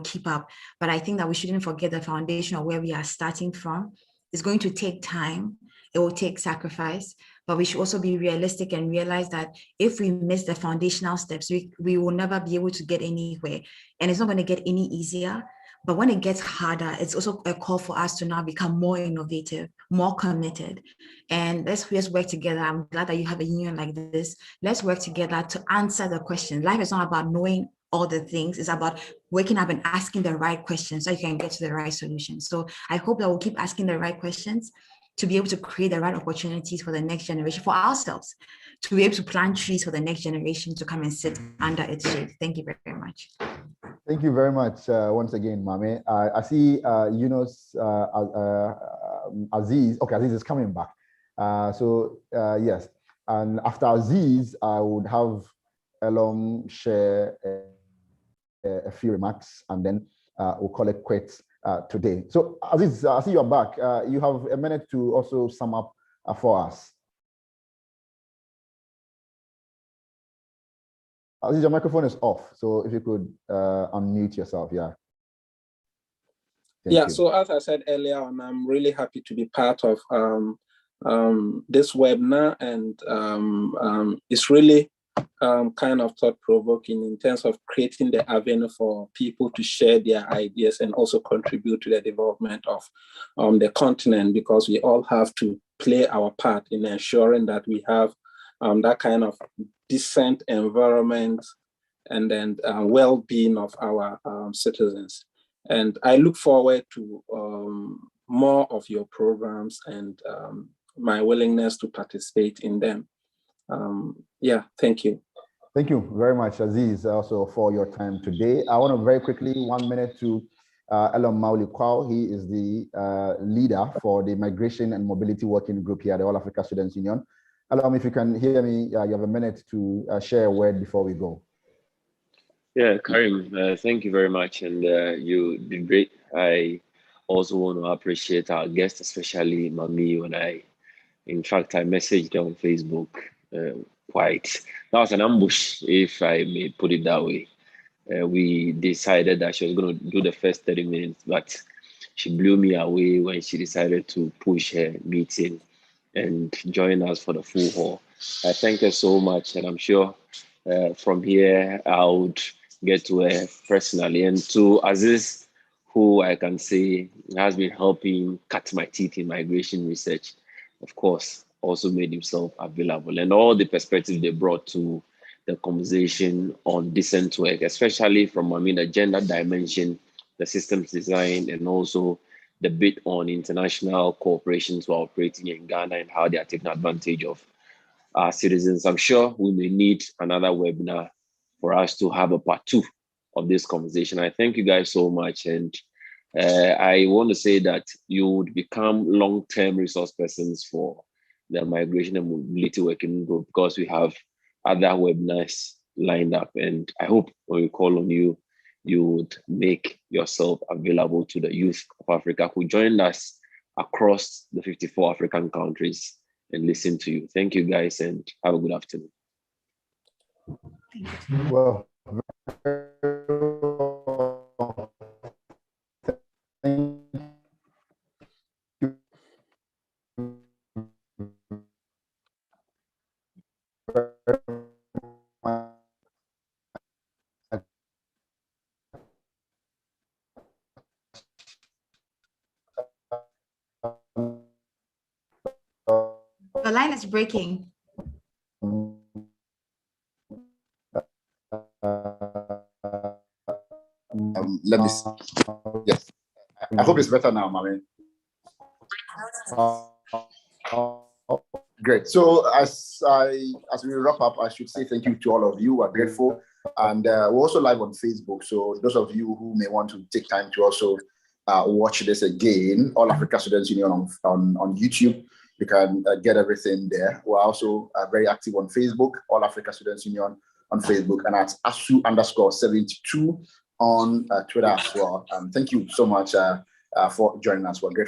keep up. But I think that we shouldn't forget the foundation of where we are starting from. It's going to take time. It will take sacrifice, but we should also be realistic and realize that if we miss the foundational steps, we will never be able to get anywhere, and it's not going to get any easier. But when it gets harder, it's also a call for us to now become more innovative, more committed. And let's just work together. I'm glad that you have a union like this. Let's work together to answer the question. Life is not about knowing all the things. It's about waking up and asking the right questions so you can get to the right solution. So I hope that we'll keep asking the right questions to be able to create the right opportunities for the next generation, for ourselves, to be able to plant trees for the next generation to come and sit under its shade. Thank you very, very much. Thank you very much once again, Mame. I see Yunus Aziz. Okay, Aziz is coming back. Yes, and after Aziz, I would have Elon share a few remarks, and then we'll call it quits today. So Aziz, I see you're back. You have a minute to also sum up for us. Aziz, your microphone is off, so if you could unmute yourself, yeah. Thank you. So as I said earlier on, I'm really happy to be part of this webinar, and it's really kind of thought-provoking in terms of creating the avenue for people to share their ideas and also contribute to the development of the continent, because we all have to play our part in ensuring that we have that kind of decent environment and then well-being of our citizens. And I look forward to more of your programs and my willingness to participate in them. Yeah, thank you. Thank you very much, Aziz, also for your time today. I want to very quickly, 1 minute, to Elon Mauli Kwao. He is the leader for the Migration and Mobility Working Group here at the All Africa Students Union. Elon, if you can hear me, you have a minute to share a word before we go. Yeah, Karim, thank you very much, and you did great. I also want to appreciate our guest, especially Mami. When I messaged her on Facebook, that was an ambush, if I may put it that way. We decided that she was going to do the first 30 minutes, but she blew me away when she decided to push her meeting and join us for the full haul. I thank her so much, and I'm sure from here I would get to her personally. And to Aziz, who I can say has been helping cut my teeth in migration research, of course, also made himself available, and all the perspectives they brought to the conversation on decent work, especially from the gender dimension, the systems design, and also the bit on international corporations who are operating in Ghana and how they are taking advantage of our citizens. I'm sure we may need another webinar for us to have a part 2 of this conversation. I thank you guys so much. And I want to say that you would become long-term resource persons for the Migration and Mobility Working Group, because we have other webinars lined up. And I hope when we call on you, you would make yourself available to the youth of Africa who joined us across the 54 African countries and listen to you. Thank you guys, and have a good afternoon. Well, The line is breaking. Let me see. Yes, I hope it's better now, Mami. Great. So as we wrap up, I should say thank you to all of you. We're grateful, and we're also live on Facebook. So those of you who may want to take time to also watch this again, All Africa Students Union on YouTube, you can get everything there. We're also very active on Facebook, All Africa Students Union on Facebook, and at ASU_72 on Twitter as well. Thank you so much for joining us. We're grateful.